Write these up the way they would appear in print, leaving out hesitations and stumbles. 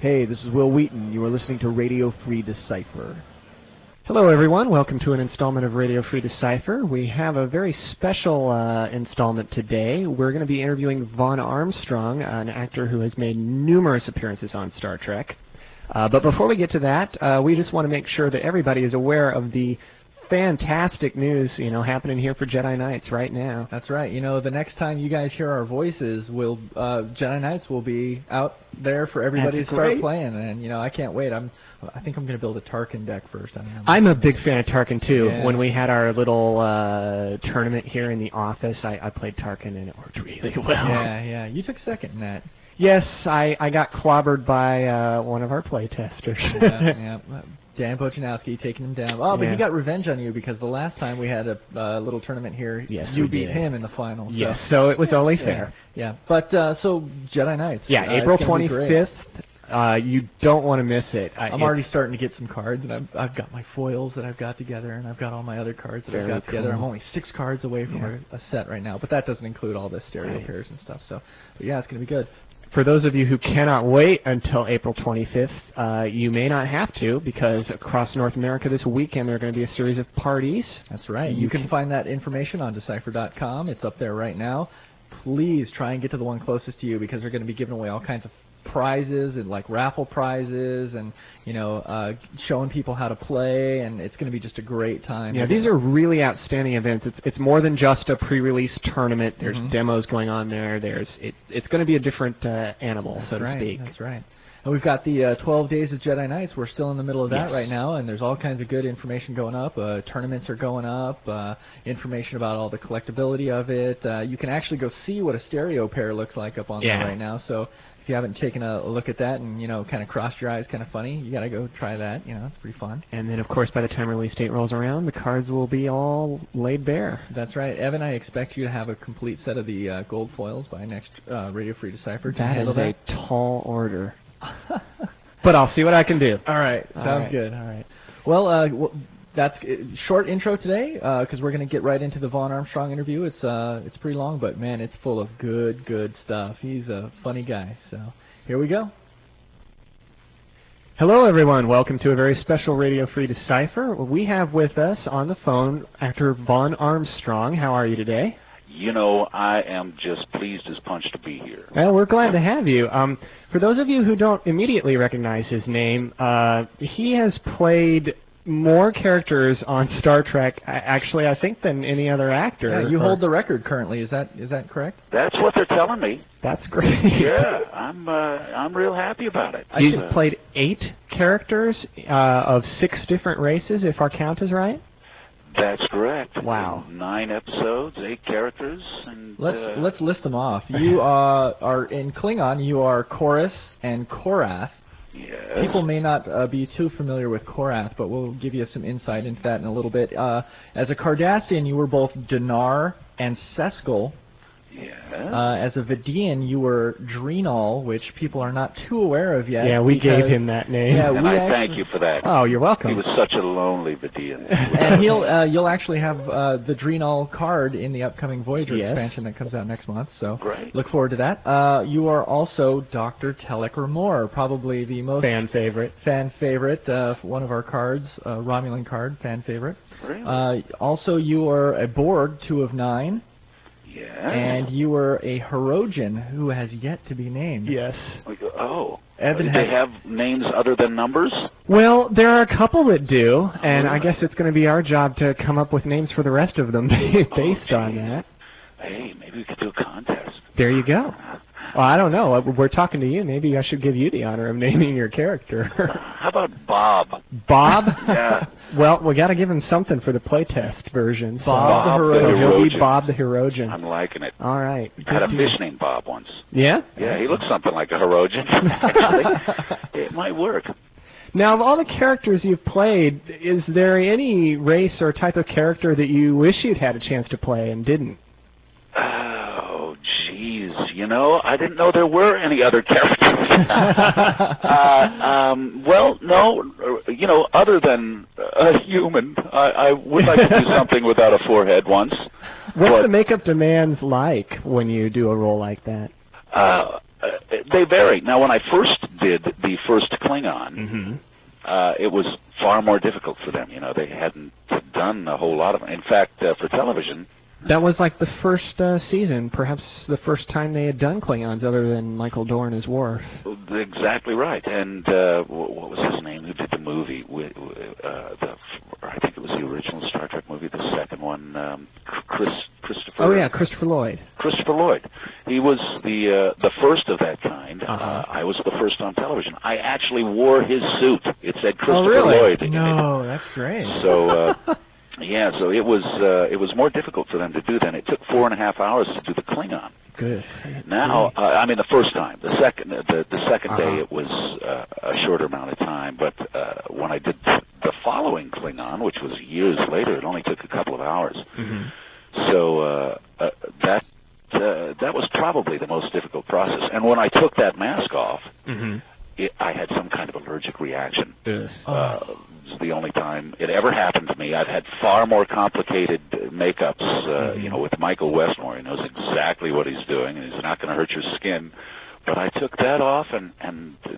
Hey, this is Will Wheaton. You are listening to Radio Free Decipher. Hello, everyone. Welcome to an installment of Radio Free Decipher. We have a very special installment today. We're going to be interviewing Vaughn Armstrong, an actor who has made numerous appearances on Star Trek. But before we get to that, we just want to make sure that everybody is aware of the fantastic news, happening here for Jedi Knights right now. That's right. The next time you guys hear our voices, Jedi Knights will be out there for everybody to start playing. And I can't wait. I think I'm going to build a Tarkin deck first. I'm a big fan of Tarkin too. Yeah. When we had our little tournament here in the office, I played Tarkin and it worked really well. Yeah. You took second in that. Yes, I got clobbered by one of our playtesters. Yeah. Dan Bochanowski taking him down. Oh, but he got revenge on you because the last time we had a little tournament here, you beat him in the final. Yes, so it was only fair. Yeah. But so Jedi Knights. Yeah, April 25th. You don't want to miss it. I'm already starting to get some cards, and I've got my foils that I've got together, and I've got all my other cards that I've got together. I'm only 6 cards away from a set right now, but that doesn't include all the stereo pairs and stuff. So, but yeah, it's going to be good. For those of you who cannot wait until April 25th, you may not have to, because across North America this weekend there are going to be a series of parties. That's right. You can find that information on Decipher.com. It's up there right now. Please try and get to the one closest to you, because they're going to be giving away all kinds of prizes and like raffle prizes and showing people how to play, and it's going to be just a great time. Yeah, these are really outstanding events. It's more than just a pre-release tournament. There's demos going on there. It's going to be a different animal, so to speak. That's right. And we've got the 12 Days of Jedi Knights. We're still in the middle of that right now, and there's all kinds of good information going up. Tournaments are going up, information about all the collectability of it. You can actually go see what a stereo pair looks like up on there right now. So if you haven't taken a look at that and, kind of crossed your eyes kind of funny, you got to go try that. It's pretty fun. And then, of course, by the time release date rolls around, the cards will be all laid bare. That's right. Evan, I expect you to have a complete set of the gold foils by next Radio Free Decipher. That is a tall order. But I'll see what I can do. All right. Sounds good. All right. Well, that's a short intro today, because we're going to get right into the Vaughn Armstrong interview. It's pretty long, but man, it's full of good stuff. He's a funny guy. So here we go. Hello, everyone. Welcome to a very special Radio Free Decipher. We have with us on the phone actor Vaughn Armstrong. How are you today? I am just pleased as punch to be here. Well, we're glad to have you. For those of you who don't immediately recognize his name, he has played more characters on Star Trek, actually, I think, than any other actor. Yeah, you hold the record currently. Is that correct? That's what they're telling me. That's great. Yeah, I'm real happy about it. You've played 8 characters of 6 different races, if our count is right? That's correct. Wow. 9 episodes, 8 characters, and let's list them off. You are in Klingon. You are Korris and Korath. Yes. People may not be too familiar with Korath, but we'll give you some insight into that in a little bit. As a Cardassian, you were both Dinar and Seskal. Yes. As a Vidian, you were Drenal, which people are not too aware of yet. Yeah, we gave him that name. Yeah, and I thank you for that. Oh, you're welcome. He was such a lonely Vidian. And you'll actually have the Drenal card in the upcoming Voyager expansion that comes out next month. So look forward to that. You are also Dr. Telek R'Mor, probably the most fan favorite, one of our cards, Romulan card, fan favorite. Really? Also, you are a Borg, 2 of 9. Yes. And you were a Hirogen who has yet to be named. Yes. Oh. Evan, do they have names other than numbers? Well, there are a couple that do, and I guess it's going to be our job to come up with names for the rest of them based on that. Hey, maybe we could do a contest. There you go. Well, I don't know. We're talking to you. Maybe I should give you the honor of naming your character. How about Bob? Bob? Yeah. Well, we got to give him something for the playtest version. Bob the Hirogen. He'll be Bob the Hirogen. I'm liking it. All right. I had a fish named Bob once. Yeah? Yeah, he looks something like a Hirogen. Actually, it might work. Now, of all the characters you've played, is there any race or type of character that you wish you'd had a chance to play and didn't? Oh, jeez. I didn't know there were any other characters. Well, no, other than a human, I would like to do something without a forehead once. What's the makeup demands like when you do a role like that? They vary. Now, when I first did the first Klingon, it was far more difficult for them. They hadn't done a whole lot of. In fact, for television. That was like the first season, perhaps the first time they had done Klingons other than Michael Dorn as Worf. Exactly right. And what was his name? Who did the movie? I think it was the original Star Trek movie, the second one. Christopher. Oh yeah, Christopher Lloyd. Christopher Lloyd. He was the first of that kind. I was the first on television. I actually wore his suit. It said Christopher Lloyd. No, that's great. So. Yeah, so it was more difficult for them to do then. It took 4.5 hours to do the Klingon. Good. Now, I mean, the first time. The second day, it was a shorter amount of time. But when I did the following Klingon, which was years later, it only took a couple of hours. So that was probably the most difficult process. And when I took that mask off, I had some kind of allergic reaction. It was the only time it ever happened to me. I've had far more complicated makeups, with Michael Westmore. He knows exactly what he's doing, and he's not going to hurt your skin. But I took that off, and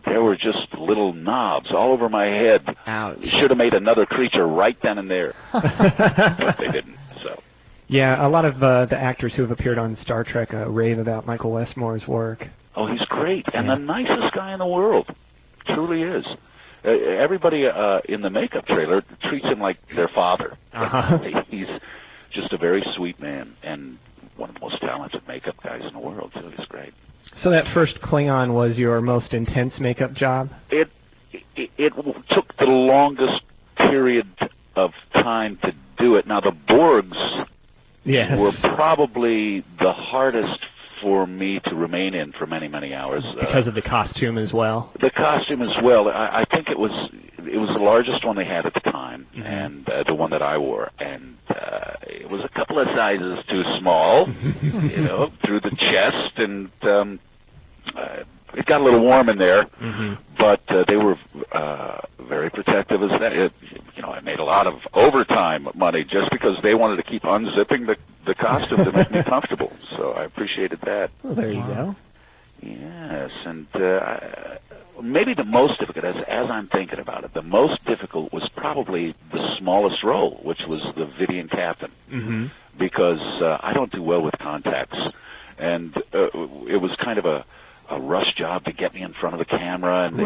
there were just little knobs all over my head. Ouch. Should have made another creature right then and there. But they didn't, so. Yeah, a lot of the actors who have appeared on Star Trek rave about Michael Westmore's work. Oh, he's great, and the nicest guy in the world. Truly is. Everybody in the makeup trailer treats him like their father. He's just a very sweet man, and one of the most talented makeup guys in the world, so he's great. So that first Klingon was your most intense makeup job? It took the longest period of time to do it. Now, the Borgs were probably the hardest for me to remain in for many, many hours. Because of the costume as well? The costume as well. I think it was the largest one they had at the time, and the one that I wore. And it was a couple of sizes too small, through the chest, and it got a little warm in there, but they were very protective as that. I made a lot of overtime money just because they wanted to keep unzipping the costume to make me comfortable. So I appreciated that. Well, there you go. Yes, and maybe the most difficult, as I'm thinking about it, the most difficult was probably the smallest role, which was the Vidian captain, because I don't do well with contacts, and it was kind of a rush job to get me in front of the camera, and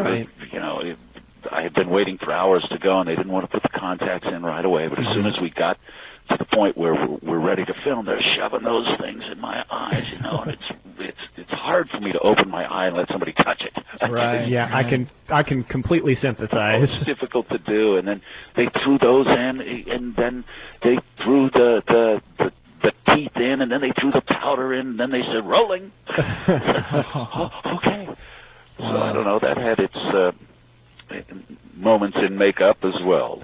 I had been waiting for hours to go, and they didn't want to put the contacts in right away. But as soon as we got to the point where we're ready to film, they're shoving those things in my eyes, and it's hard for me to open my eye and let somebody touch it. Right. Yeah, I can completely sympathize. It's difficult to do, and then they threw those in, and then they threw the teeth in, and then they threw the powder in, and then they said rolling. Okay. So I don't know. That had its moments in makeup as well.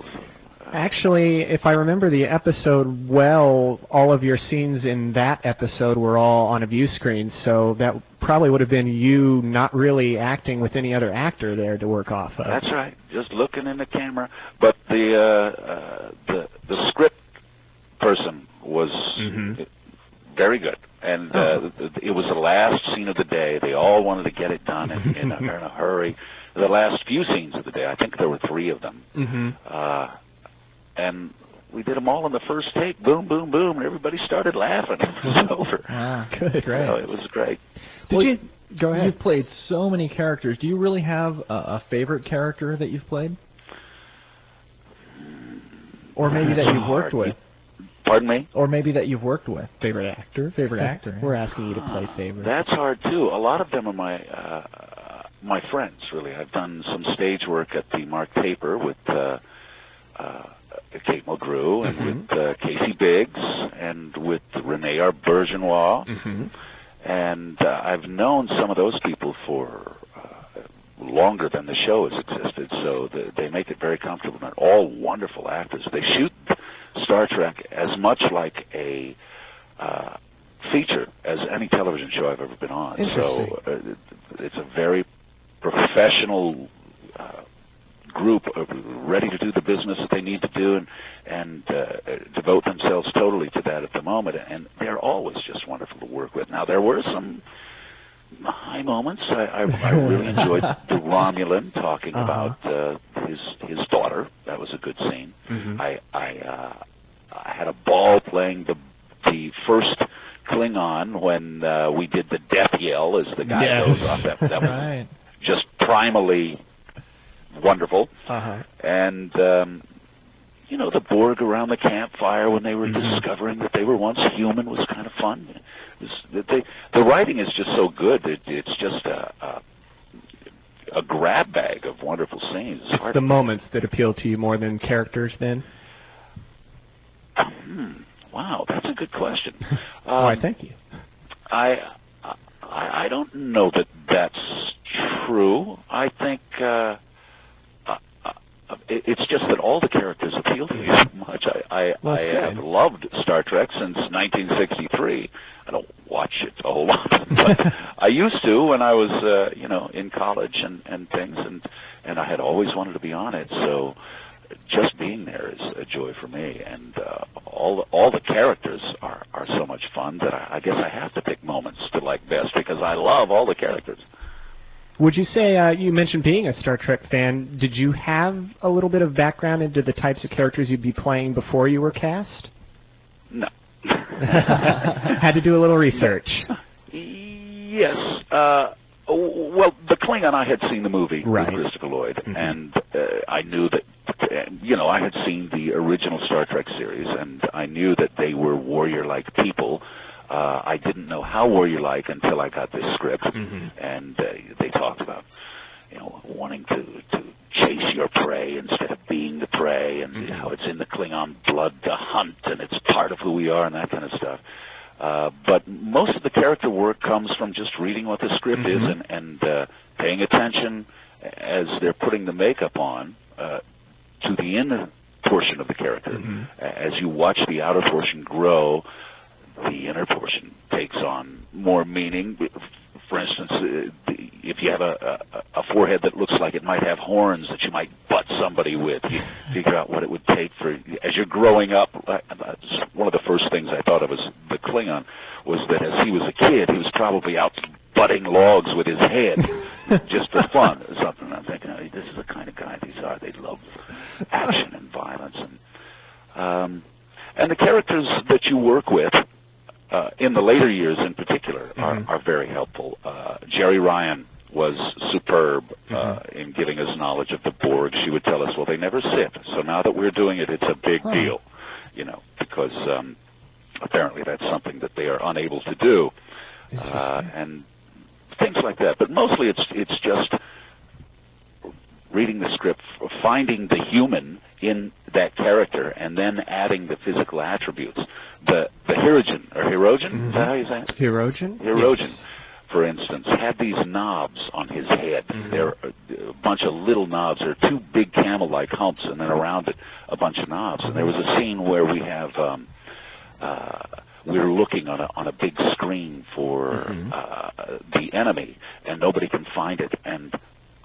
Actually, if I remember the episode well, all of your scenes in that episode were all on a view screen, so that probably would have been you not really acting with any other actor there to work off of. That's right, just looking in the camera. But the script person was very good, and it was the last scene of the day. They all wanted to get it done in a hurry. The last few scenes of the day, I think there were 3 of them. And we did them all in the first take, boom, boom, boom, and everybody started laughing. It was over. Wow, good, great. It was great. Go ahead. You've played so many characters. Do you really have a favorite character that you've played? Or maybe that you've worked with? Pardon me? Or maybe that you've worked with. Favorite actor? Favorite actor. We're asking you to play favorite. That's hard, too. A lot of them are my friends, really. I've done some stage work at the Mark Taper with Kate Mulgrew, and with Casey Biggs, and with Renee Aubergenois. And I've known some of those people for longer than the show has existed, so they make it very comfortable. They're all wonderful actors. They shoot Star Trek as much like a feature as any television show I've ever been on. So it's a very professional group ready to do the business that they need to do, and devote themselves totally to that at the moment. And they're always just wonderful to work with. Now, there were some high moments. I really enjoyed the Romulan talking about his daughter. That was a good scene. Mm-hmm. I had a ball playing the first Klingon when we did the death yell as the guy goes off. That was just primally wonderful. And the Borg around the campfire when they were discovering that they were once human was kind of fun. The writing is just so good. It's just a grab bag of wonderful scenes. It's the moments that appeal to you more than characters, then? Wow, that's a good question. Why, thank you. I don't know that that's true. I think it's just that all the characters appeal to me so much. I have loved Star Trek since 1963. I don't watch it a whole lot, but I used to when I was, in college and things, and I had always wanted to be on it. So just being there is a joy for me, and all the characters are so much fun that I guess I have to pick moments to like best because I love all the characters. Would you say, you mentioned being a Star Trek fan, did you have a little bit of background into the types of characters you'd be playing before you were cast? No. Had to do a little research. Yes. Well, the Klingon, I had seen the movie with Christopher Lloyd, and I knew that, I had seen the original Star Trek series, and I knew that they were warrior-like people. I didn't know how warrior-like until I got this script, and they talked about, wanting to chase your prey instead of being the prey, and how it's in the Klingon blood to hunt, and it's part of who we are, and that kind of stuff. But most of the character work comes from just reading what the script is and paying attention as they're putting the makeup on to the inner portion of the character. As you watch the outer portion grow, the inner portion takes on more meaning. For instance, if you have a forehead that looks like it might have horns that you might butt somebody with, you figure out what it would take for, as you're growing up. One of the first things I thought of as the Klingon was that as he was a kid, he was probably out butting logs with his head just for fun or something. I'm thinking, this is the kind of guy these are. They love action and violence. And the characters that you work with, in the later years in particular, are very helpful. Jerry Ryan was superb in giving us knowledge of the Borg. She would tell us, well, they never sit. So now that we're doing it, it's a big deal, because apparently that's something that they are unable to do. And things like that. But mostly it's just reading the script, finding the human in that character, and then adding the physical attributes. The Hirogen, is that how you say it? Hirogen? Hirogen, for instance, had these knobs on his head. They're a bunch of little knobs. They're two big camel-like humps, and then around it, a bunch of knobs. And there was a scene where we have, we're looking on a big screen for the enemy, and nobody can find it. And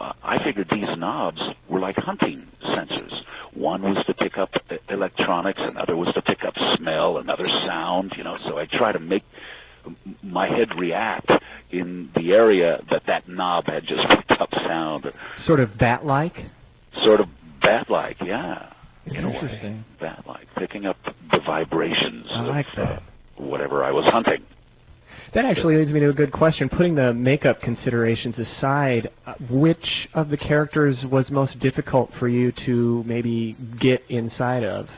I figured these knobs were like hunting sensors. One was to pick up electronics, another was to pick up smell, another sound, so I try to make my head react in the area that knob had just picked up sound. Sort of bat-like? Sort of bat-like, yeah. Interesting. Bat-like, picking up the vibrations of whatever I was hunting. That actually leads me to a good question. Putting the makeup considerations aside, which of the characters was most difficult for you to maybe get inside of?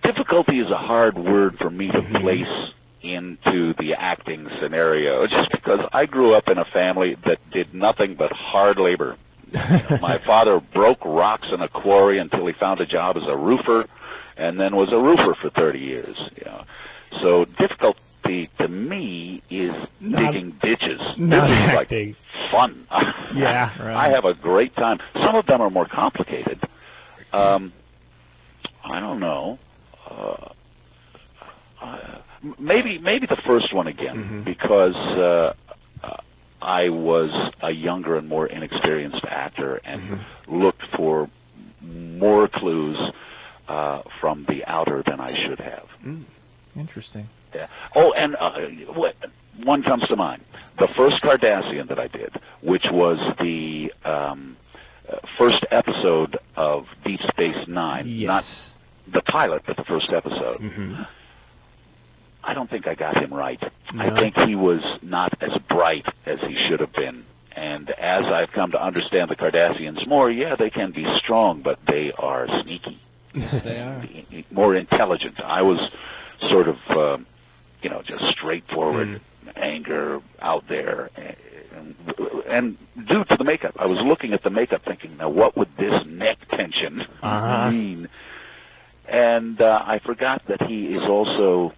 Difficulty is a hard word for me to place into the acting scenario, just because I grew up in a family that did nothing but hard labor. My father broke rocks in a quarry until he found a job as a roofer, and then was a roofer for 30 years. So difficulty to me is digging ditches. Not this is acting. Like fun. Yeah, right. I have a great time. Some of them are more complicated. I don't know. Maybe the first one again, because I was a younger and more inexperienced actor and looked for more clues from the outer than I should have. Interesting. Yeah. Oh, and one comes to mind. The first Cardassian that I did, which was the first episode of Deep Space Nine, yes. not the pilot, but the first episode. Mm-hmm. I don't think I got him right. No. I think he was not as bright as he should have been. And as I've come to understand the Cardassians more, yeah, they can be strong, but they are sneaky. Yes, they are. More intelligent. I was sort of, just straightforward anger out there. And due to the makeup, I was looking at the makeup thinking, now what would this neck tension mean? And I forgot that he is also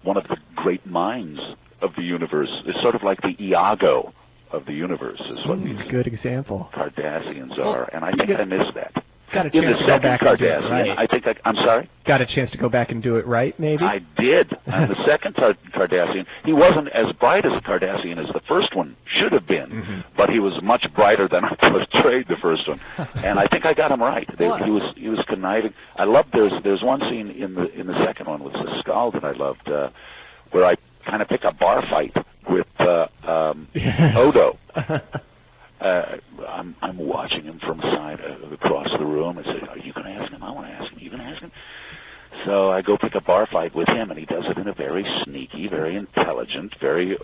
one of the great minds of the universe. It's sort of like the Iago of the universe is what these good example. Cardassians are, and I think I missed that. Got a In chance the to go second back and do it Cardassian, right. I think I'm sorry? Got a chance to go back and do it right, maybe? I did. And the second Cardassian, he wasn't as bright as a Cardassian as the first one should have been, but he was much brighter than I portrayed the first one. And I think I got him right. He was conniving. I loved there's one scene in the second one with the skull that I loved, where I kind of pick a bar fight with Odo. I'm watching him from side across the room and say, "Are you going to ask him? I want to ask him. Are you going to ask him?" So I go pick a bar fight with him, and he does it in a very sneaky, very intelligent, very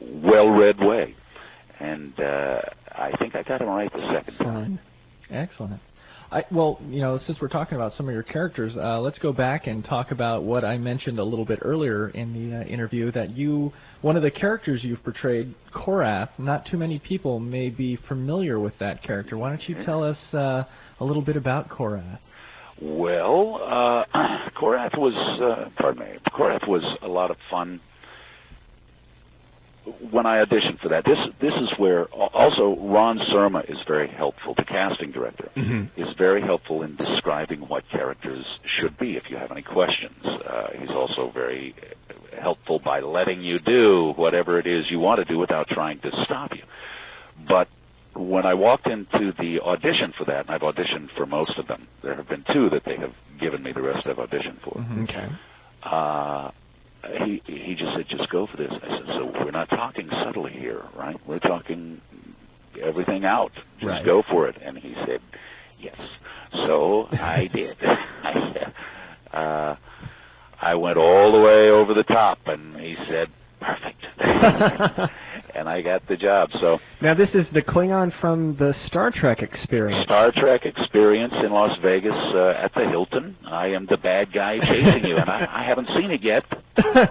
well-read way. And I think I got him right the second time. Excellent. Since we're talking about some of your characters, let's go back and talk about what I mentioned a little bit earlier in the interview, that one of the characters you've portrayed, Korris, not too many people may be familiar with that character. Why don't you tell us a little bit about Korris? Well, Korris was a lot of fun. When I auditioned for that, this is where also Ron Surma is very helpful. The casting director is very helpful in describing what characters should be. If you have any questions, he's also very helpful by letting you do whatever it is you want to do without trying to stop you. But when I walked into the audition for that, and I've auditioned for most of them, there have been two that they have given me, the rest I've auditioned for. Okay. He just said, just go for this. I said, so we're not talking subtly here, right? We're talking everything out. Just go for it. And he said, yes. So I did. I went all the way over the top, and he said, perfect. And I got the job. So now this is the Klingon from the Star Trek experience. Star Trek experience in Las Vegas at the Hilton. I am the bad guy chasing you, and I haven't seen it yet.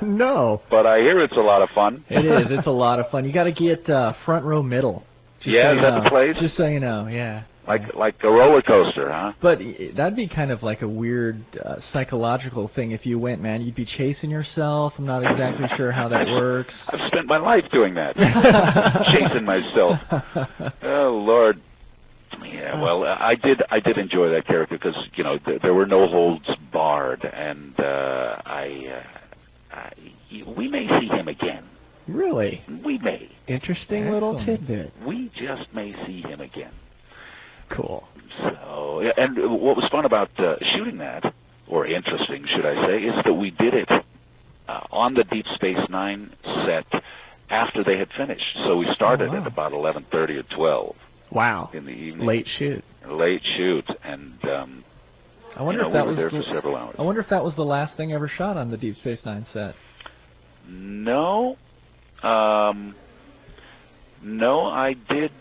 No. But I hear it's a lot of fun. It is. It's a lot of fun. You got to get front row middle. Yeah, is that the place? Just so you know, yeah. Like a roller coaster, huh? But that'd be kind of like a weird psychological thing if you went, man. You'd be chasing yourself. I'm not exactly sure how that works. I've spent my life doing that, chasing myself. Oh Lord. Yeah, well, I did enjoy that character because there were no holds barred, and we may see him again. Really? We may. Interesting little tidbit. We just may see him again. Cool. So, and what was fun about shooting that, or interesting, should I say, is that we did it on the Deep Space Nine set after they had finished. So we started at about 11:30 or 12. Wow. In the evening. Late shoot, and I wonder if we that were was there for several hours. I wonder if that was the last thing ever shot on the Deep Space Nine set. No, I did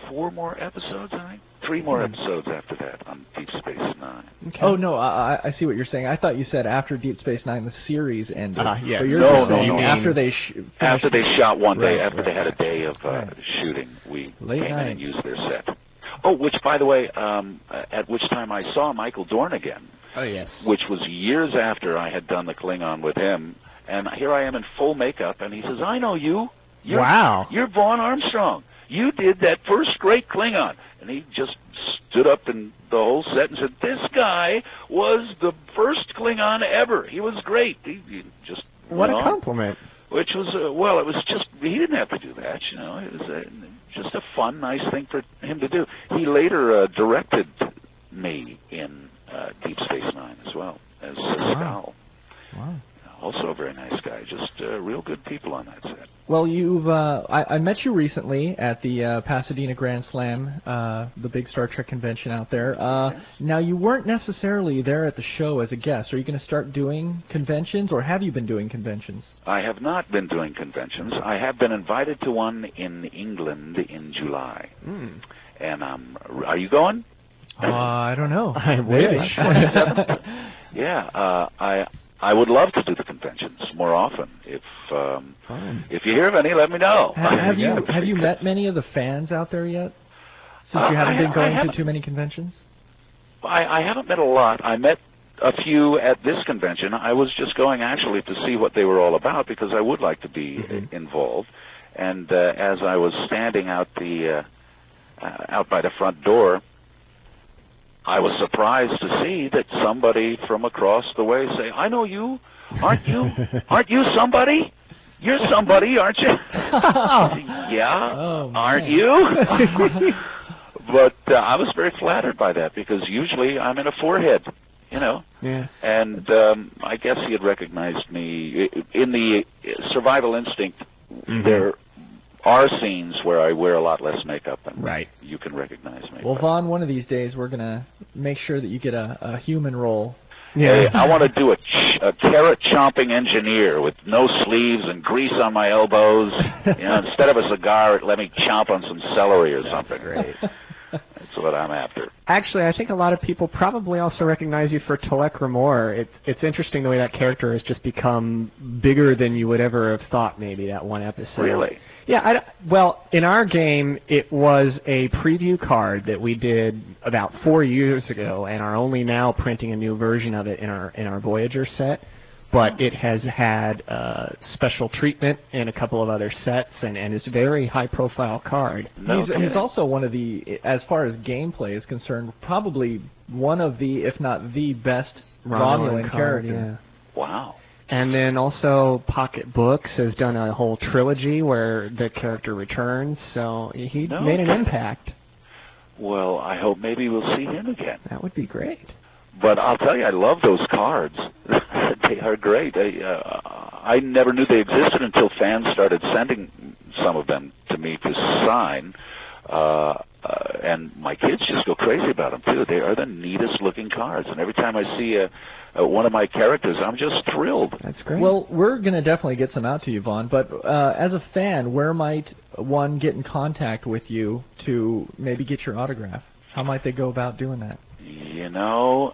4 more episodes, I think. 3 more episodes after that on Deep Space Nine. Okay. Oh, no, I see what you're saying. I thought you said after Deep Space Nine the series ended. Yeah. So No. After they after they shot one day, after right. they had a day of shooting, we Late came night. in and used their set. Oh, which, by the way, at which time I saw Michael Dorn again. Oh, yes. Which was years after I had done the Klingon with him. And here I am in full makeup, and he says, I know you. Wow. You're Vaughn Armstrong. You did that first great Klingon. And he just stood up in the whole set and said, this guy was the first Klingon ever. He was great. He just What a went on. compliment. Which was, it was just, he didn't have to do that, It was just a fun, nice thing for him to do. He later directed me in Deep Space Nine as well, as Skal. very nice guy. Just real good people on that set. Well, I met you recently at the Pasadena Grand Slam, the big Star Trek convention out there. Now, you weren't necessarily there at the show as a guest. Are you going to start doing conventions, or have you been doing conventions? I have not been doing conventions. I have been invited to one in England in July. And are you going? I don't know. I wish. Yeah, I would love to do the conventions more often. If you hear of any, let me know. Have you met many of the fans out there yet? Since you haven't been going to too many conventions? I haven't met a lot. I met a few at this convention. I was just going actually to see what they were all about because I would like to be involved. And as I was standing out by the front door, I was surprised to see that somebody from across the way say, "I know you. Aren't you? Aren't you somebody? You're somebody, aren't you?" Yeah, aren't you? But I was very flattered by that because usually I'm in a forehead, you know. Yeah. And I guess he had recognized me. In the Survival Instinct, there are scenes where I wear a lot less makeup, and you can recognize me. Well, Vaughn, one of these days we're going to make sure that you get a human role. Yeah. Hey, I want to do a carrot-chomping engineer with no sleeves and grease on my elbows. You know, instead of a cigar, let me chomp on some celery or something. Great. That's what I'm after. Actually, I think a lot of people probably also recognize you for Telek R'Mor. It's interesting the way that character has just become bigger than you would ever have thought, maybe, that one episode. Really? Yeah, well, in our game, it was a preview card that we did about 4 years ago, and are only now printing a new version of it in our Voyager set. But it has had special treatment in a couple of other sets, and it's a very high-profile card. He's also one of the, as far as gameplay is concerned, probably one of the, if not the best Romulan character. Yeah. Wow. And then also Pocket Books has done a whole trilogy where the character returns, so he made an impact. Well, I hope maybe we'll see him again. That would be great. But I'll tell you, I love those cards. They are great. I never knew they existed until fans started sending some of them to me to sign. And my kids just go crazy about them, too. They are the neatest-looking cards. And every time I see one of my characters, I'm just thrilled. That's great. Well, we're going to definitely get some out to you, Vaughn. But as a fan, where might one get in contact with you to maybe get your autograph? How might they go about doing that? You know,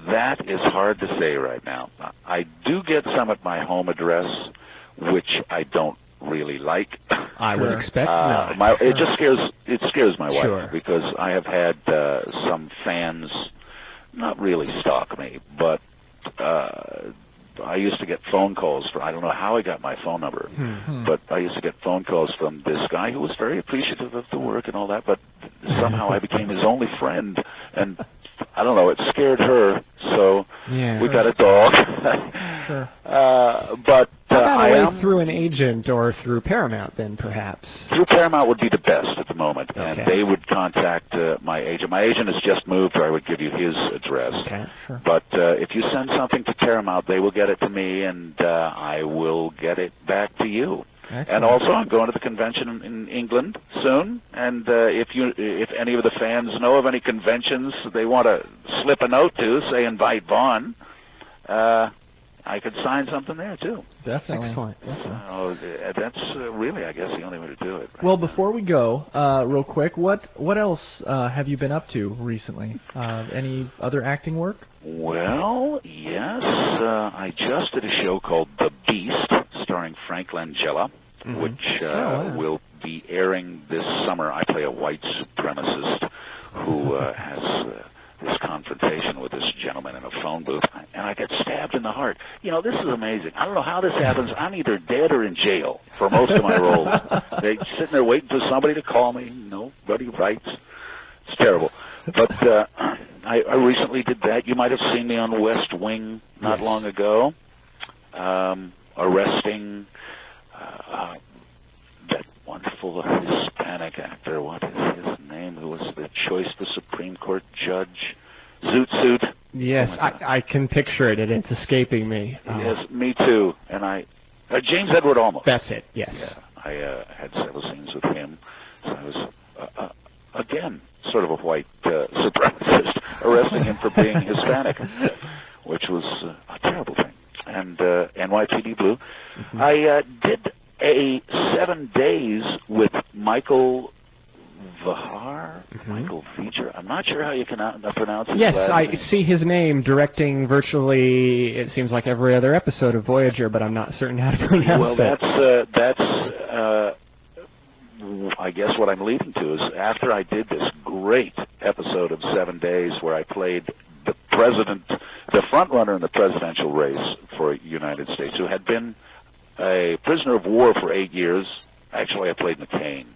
that is hard to say right now. I do get some at my home address, which I don't really like. I would expect It just scares my wife because I have had some fans not really stalk me, but I used to get phone calls I don't know how I got my phone number, but I used to get phone calls from this guy who was very appreciative of the work and all that, but somehow I became his only friend, and I don't know, it scared her, so we got a dog. But I am through an agent or through Paramount, then perhaps. Through Paramount would be the best at the moment, and they would contact my agent. My agent has just moved, or I would give you his address. Okay, sure. But if you send something to Paramount, they will get it to me, and I will get it back to you. Excellent. And also, I'm going to the convention in England soon, and if any of the fans know of any conventions they want to slip a note to, say invite Vaughn, I could sign something there, too. Definitely. Excellent. That's really, I guess, the only way to do it. Right? Well, before we go, real quick, what else have you been up to recently? Any other acting work? Well, yes. I just did a show called The Beast, starring Frank Langella, which will be airing this summer. I play a white supremacist who has this confrontation with this gentleman in a phone booth, and I get stabbed in the heart. You know, this is amazing. I don't know how this happens. I'm either dead or in jail for most of my roles. They're sitting there waiting for somebody to call me. Nobody writes. It's terrible. But I recently did that. You might have seen me on West Wing not long ago, arresting that wonderful Hispanic actor. What is his name? Who was the choice for Supreme Court judge? Zoot Suit. Yes, Oh, I can picture it, and it's escaping me. Yes, me too. And James Edward Olmos. That's it. Yes. Yeah, I had several scenes with him. So I was again sort of a white supremacist, arresting him for being Hispanic, which was a terrible thing. And NYPD Blue. Mm-hmm. I did a 7 days with Michael Vahar, Michael Feature. I'm not sure how you can pronounce his Yes, last I name. see his name directing virtually, it seems like every other episode of Voyager, but I'm not certain how to pronounce it. Well, that's I guess what I'm leading to is after I did this great episode of 7 days where I played the president, the front runner in the presidential race for United States, who had been a prisoner of war for 8 years. Actually, I played McCain,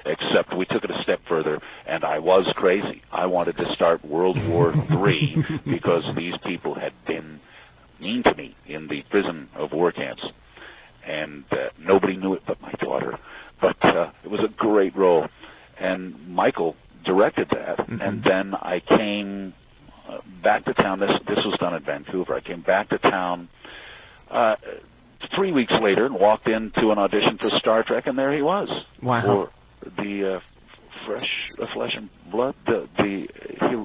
except we took it a step further, and I was crazy. I wanted to start World War III because these people had been mean to me in the prison of war camps, and nobody knew it but my daughter. But it was a great role, and Michael directed that, and then I came back to town. This was done in Vancouver. I came back to town 3 weeks later and walked into an audition for Star Trek, and there he was. Wow. For the Flesh and Blood, the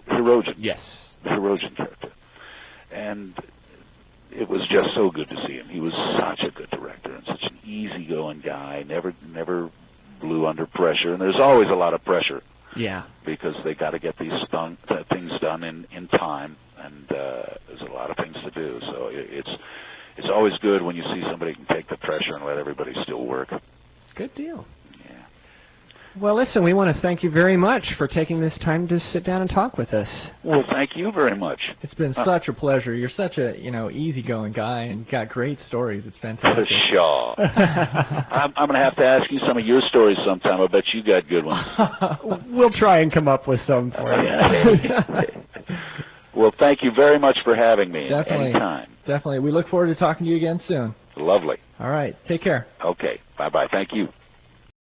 Hirogen. Yes. The Hirogen character. And it was just so good to see him. He was such a good director and such an easygoing guy, never blew under pressure, and there's always a lot of pressure. Yeah. Because they got to get these things done in time, and there's a lot of things to do. So it's always good when you see somebody who can take the pressure and let everybody still work. Good deal. Yeah. Well, listen, we want to thank you very much for taking this time to sit down and talk with us. Well, thank you very much. It's been such a pleasure. You're such a easygoing guy and got great stories. It's fantastic. Sure. I'm going to have to ask you some of your stories sometime. I bet you got good ones. We'll try and come up with some for you. Well, thank you very much for having me. Definitely. Anytime. Definitely. We look forward to talking to you again soon. Lovely. All right. Take care. Okay. Bye-bye. Thank you.